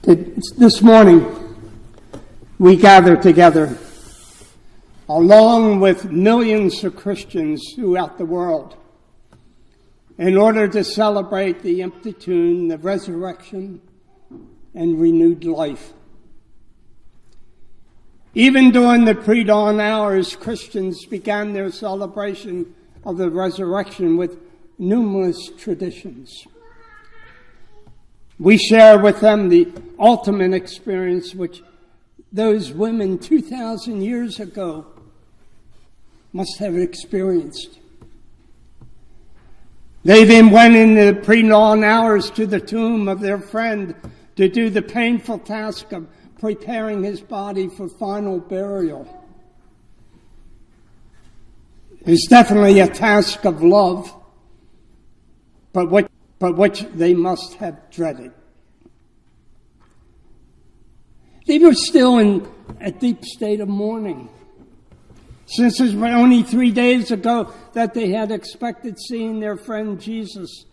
This morning, we gather together, along with millions of Christians throughout the world, in order to celebrate the empty tomb, the resurrection, and renewed life. Even during the pre-dawn hours, Christians began their celebration of the resurrection with numerous traditions. We share with them the ultimate experience which those women 2,000 years ago must have experienced. They then went in the pre-dawn hours to the tomb of their friend to do the painful task of preparing his body for final burial. It's definitely a task of love, but which they must have dreaded. They were still in a deep state of mourning, since it was only 3 days ago that they had expected seeing their friend Jesus.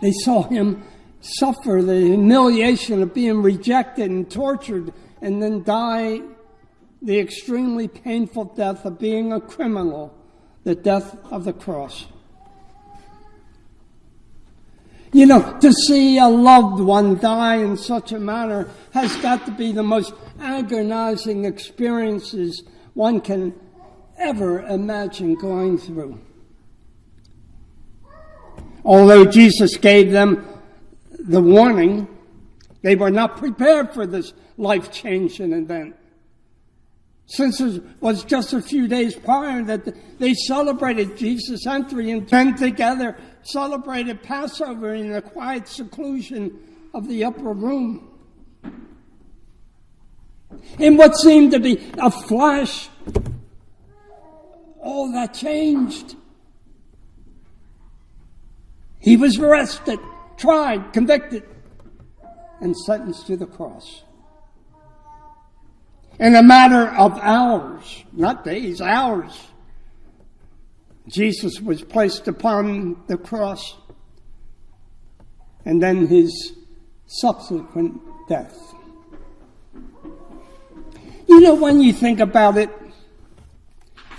They saw him suffer the humiliation of being rejected and tortured and then die the extremely painful death of being a criminal, the death of the cross. You know, to see a loved one die in such a manner has got to be the most agonizing experiences one can ever imagine going through. Although Jesus gave them the warning, they were not prepared for this life-changing event. Since it was just a few days prior that they celebrated Jesus' entry and then together celebrated Passover in the quiet seclusion of the upper room. In what seemed to be a flash, all that changed. He was arrested, tried, convicted, and sentenced to the cross. In a matter of hours, not days, hours, Jesus was placed upon the cross, and then his subsequent death. You know, when you think about it,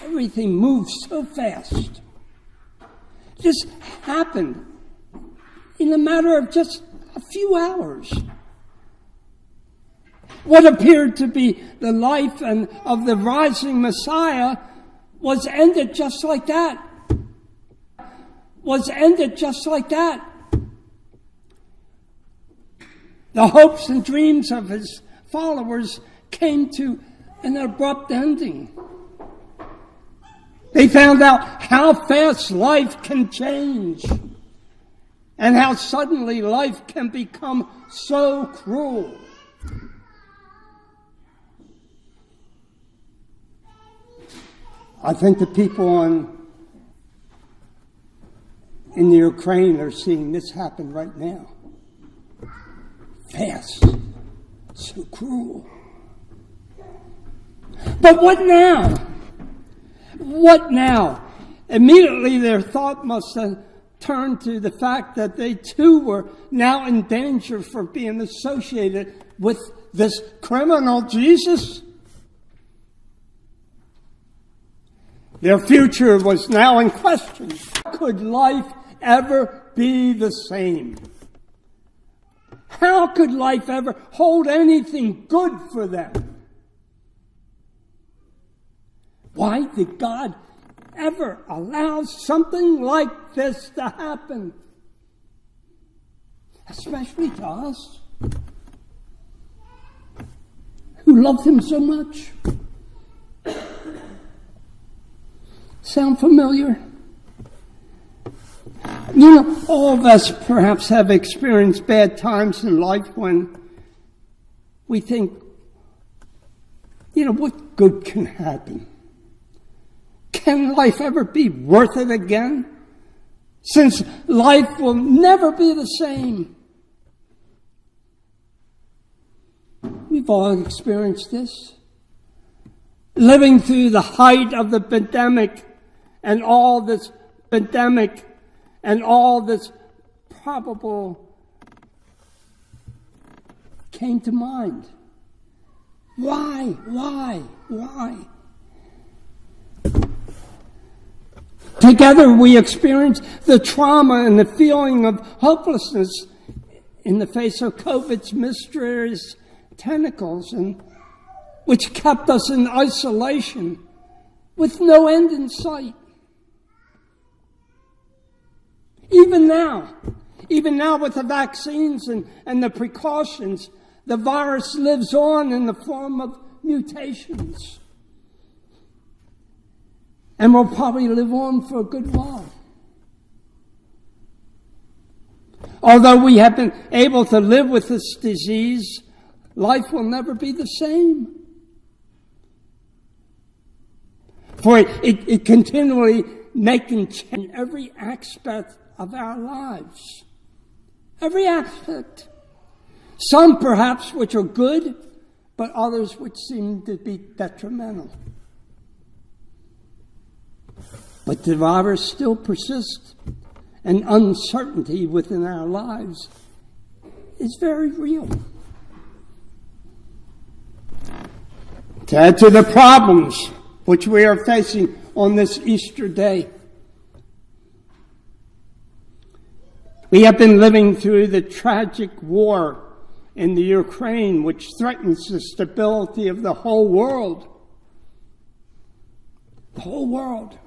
everything moves so fast. This happened in a matter of just a few hours. What appeared to be the life of the rising Messiah was ended just like that. The hopes and dreams of his followers came to an abrupt ending. They found out how fast life can change and how suddenly life can become so cruel. I think the people in the Ukraine are seeing this happen right now. Fast, so cruel. But what now? What now? Immediately their thought must have turned to the fact that they too were now in danger for being associated with this criminal Jesus. Their future was now in question. Could life ever be the same? How could life ever hold anything good for them? Why did God ever allow something like this to happen? Especially to us, who loved him so much. Sound familiar? You know, all of us perhaps have experienced bad times in life when we think, you know, what good can happen? Can life ever be worth it again? Since life will never be the same. We've all experienced this. Living through the height of the pandemic and all this probable came to mind. Why? Together we experience the trauma and the feeling of hopelessness in the face of COVID's mysterious tentacles, and which kept us in isolation with no end in sight. Even now with the vaccines and the precautions, the virus lives on in the form of mutations, and will probably live on for a good while. Although we have been able to live with this disease, life will never be the same. For it continually making change in every aspect of our lives. Every aspect. Some perhaps which are good, but others which seem to be detrimental. But the virus still persists, and uncertainty within our lives is very real. To add to the problems which we are facing on this Easter day, we have been living through the tragic war in the Ukraine, which threatens the stability of the whole world. The whole world.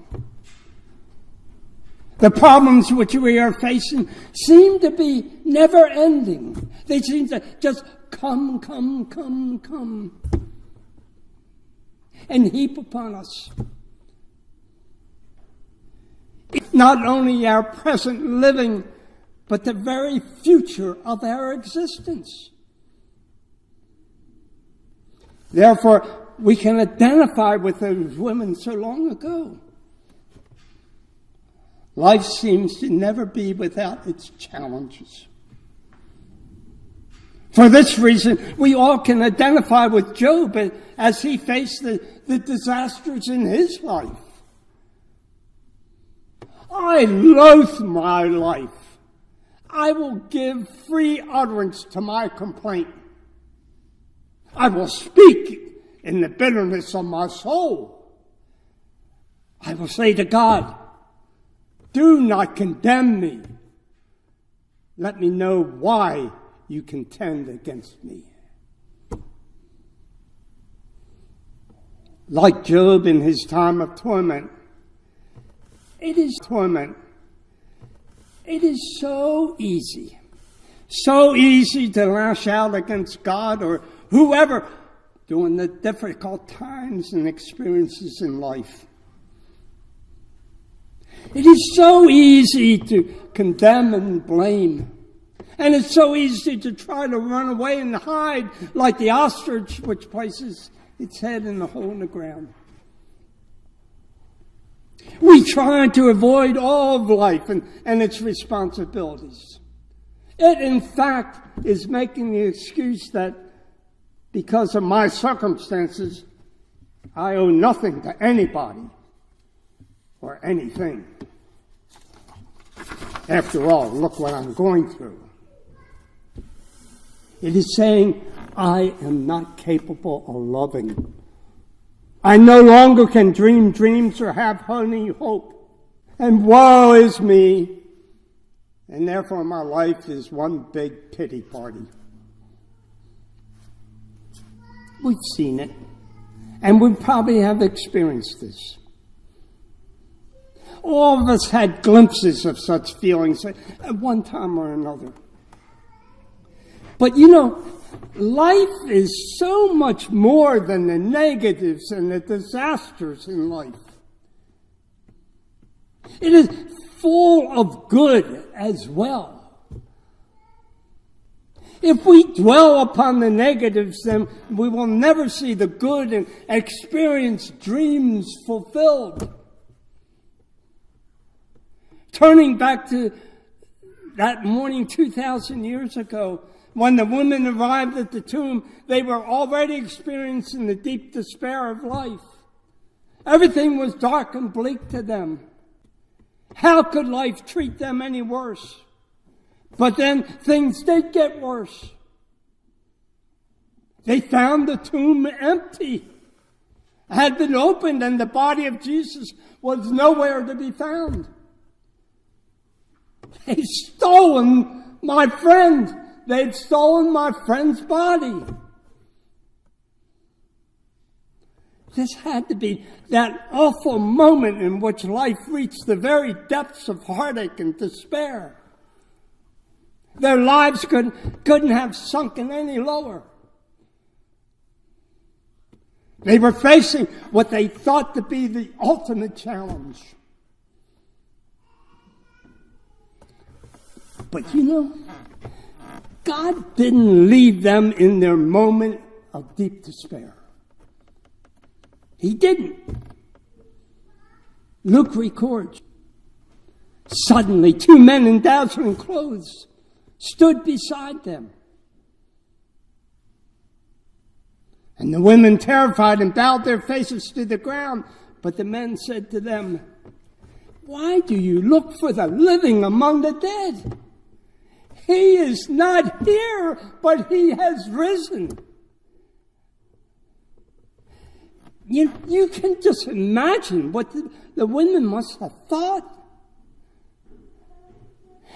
The problems which we are facing seem to be never ending. They seem to just come, and heap upon us. Not only our present living, but the very future of our existence. Therefore, we can identify with those women so long ago. Life seems to never be without its challenges. For this reason, we all can identify with Job as he faced the disasters in his life. I loathe my life. I will give free utterance to my complaint. I will speak in the bitterness of my soul. I will say to God, do not condemn me. Let me know why you contend against me. Like Job in his time of torment, it is so easy to lash out against God or whoever during the difficult times and experiences in life. It is so easy to condemn and blame. And it's so easy to try to run away and hide like the ostrich which places its head in the hole in the ground. We try to avoid all of life and its responsibilities. It, in fact, is making the excuse that because of my circumstances, I owe nothing to anybody or anything. After all, look what I'm going through. It is saying, I am not capable of loving. I no longer can dream dreams or have any hope. And woe is me. And therefore my life is one big pity party. We've seen it. And we probably have experienced this. All of us had glimpses of such feelings at one time or another. But life is so much more than the negatives and the disasters in life. It is full of good as well. If we dwell upon the negatives, then we will never see the good and experience dreams fulfilled. Turning back to that morning 2,000 years ago, when the women arrived at the tomb, they were already experiencing the deep despair of life. Everything was dark and bleak to them. How could life treat them any worse? But then things did get worse. They found the tomb empty. It had been opened and the body of Jesus was nowhere to be found. They'd stolen my friend. They'd stolen my friend's body. This had to be that awful moment in which life reached the very depths of heartache and despair. Their lives couldn't have sunken any lower. They were facing what they thought to be the ultimate challenge. But you know, God didn't leave them in their moment of deep despair. He didn't. Luke records, suddenly 2 men in dazzling clothes stood beside them. And the women, terrified and bowed their faces to the ground. But the men said to them, "Why do you look for the living among the dead? He is not here, but he has risen." You can just imagine what the women must have thought.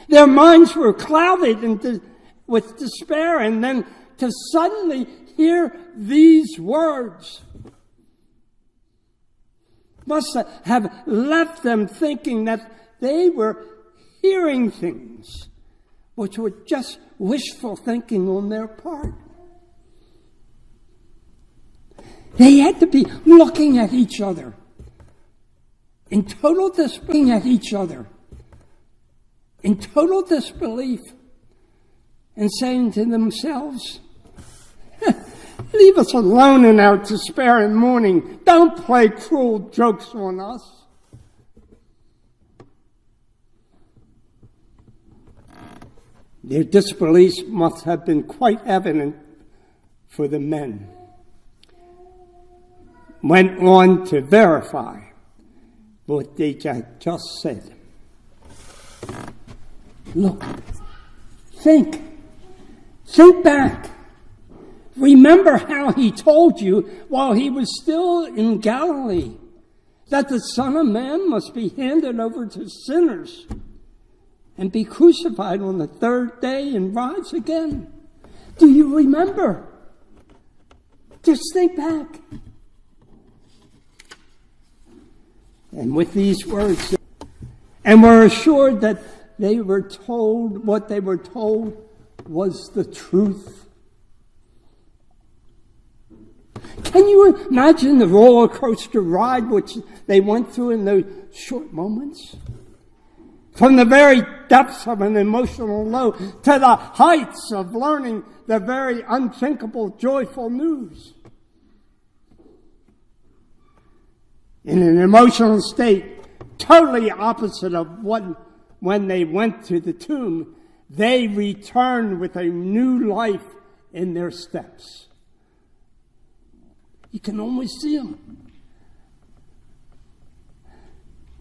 Their minds were clouded with despair, and then to suddenly hear these words must have left them thinking that they were hearing things which were just wishful thinking on their part. They had to be looking at each other in total disbelief and saying to themselves, "Leave us alone in our despair and mourning. Don't play cruel jokes on us." Their disbelief must have been quite evident for the men. Went on to verify what they had just said. Look, think back. Remember how he told you while he was still in Galilee that the Son of Man must be handed over to sinners and be crucified on the third day and rise again. Do you remember? Just think back. And with these words, and were assured that they were told what they were told was the truth. Can you imagine the roller coaster ride which they went through in those short moments? From the very depths of an emotional low to the heights of learning the very unthinkable, joyful news. In an emotional state totally opposite of when they went to the tomb, they returned with a new life in their steps. You can almost see them.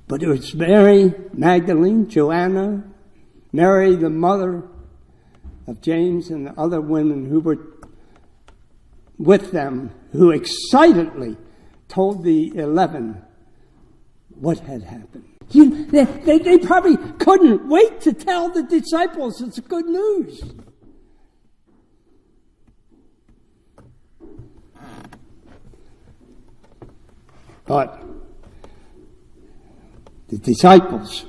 But it was Mary Magdalene, Joanna, Mary, the mother of James, and the other women who were with them, who excitedly told the 11 what had happened. They probably couldn't wait to tell the disciples it's good news. But the disciples,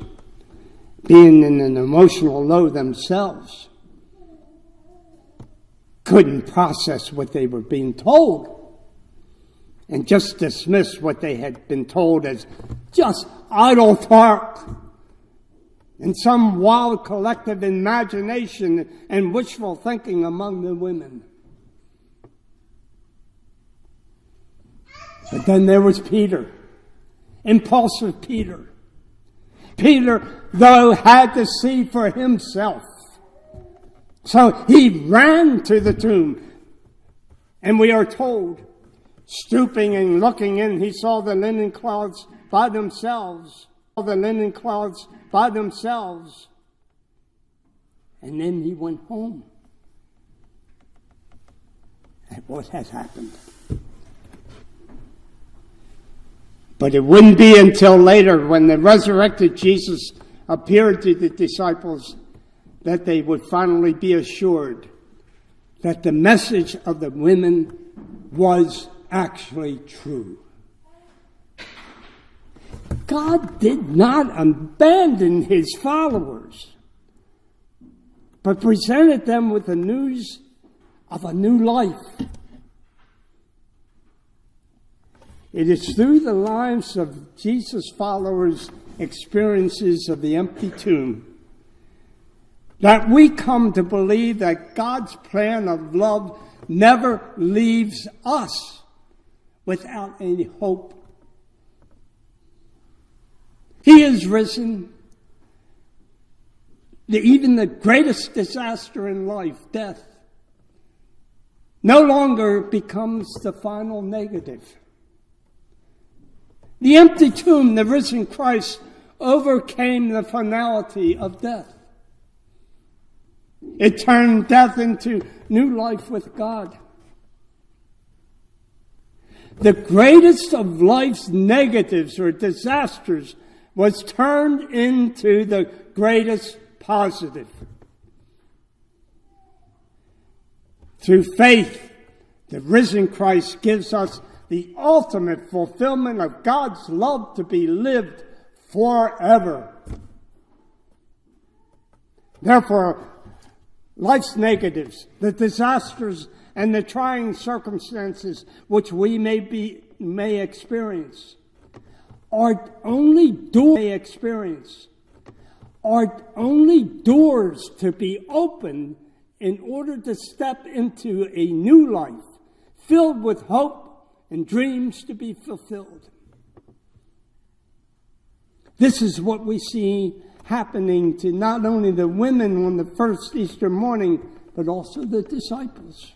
being in an emotional low themselves, couldn't process what they were being told and just dismissed what they had been told as just idle talk and some wild collective imagination and wishful thinking among the women. But then there was Peter, impulsive Peter. Peter, though, had to see for himself. So he ran to the tomb, and we are told, stooping and looking in, he saw the linen cloths by themselves. And then he went home. at what had happened. But it wouldn't be until later, when the resurrected Jesus appeared to the disciples, that they would finally be assured that the message of the women was actually true. God did not abandon his followers, but presented them with the news of a new life. It is through the lives of Jesus' followers' experiences of the empty tomb that we come to believe that God's plan of love never leaves us without any hope. He is risen. Even the greatest disaster in life, death, no longer becomes the final negative. The empty tomb, the risen Christ, overcame the finality of death. It turned death into new life with God. The greatest of life's negatives or disasters was turned into the greatest positive. Through faith, the risen Christ gives us the ultimate fulfillment of God's love to be lived forever. Therefore, life's negatives, the disasters, and the trying circumstances which we may experience are only doors to be opened in order to step into a new life filled with hope and dreams to be fulfilled. This is what we see happening to not only the women on the first Easter morning, but also the disciples.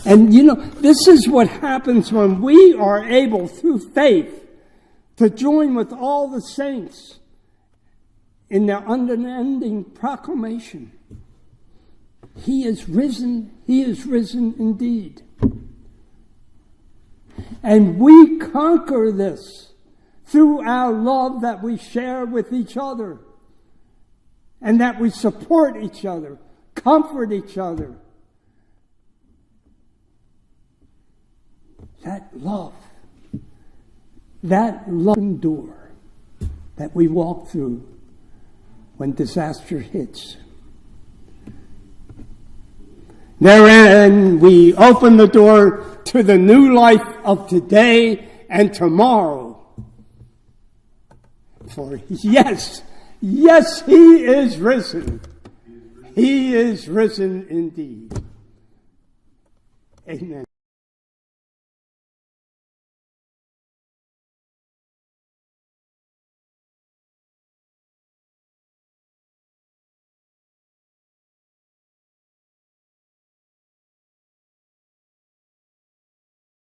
And this is what happens when we are able, through faith, to join with all the saints in their unending proclamation. He is risen indeed. And we conquer this through our love that we share with each other, and that we support each other, comfort each other. That love door that we walk through when disaster hits. Therein, we open the door to the new life of today and tomorrow. For yes, He is risen. He is risen indeed. Amen.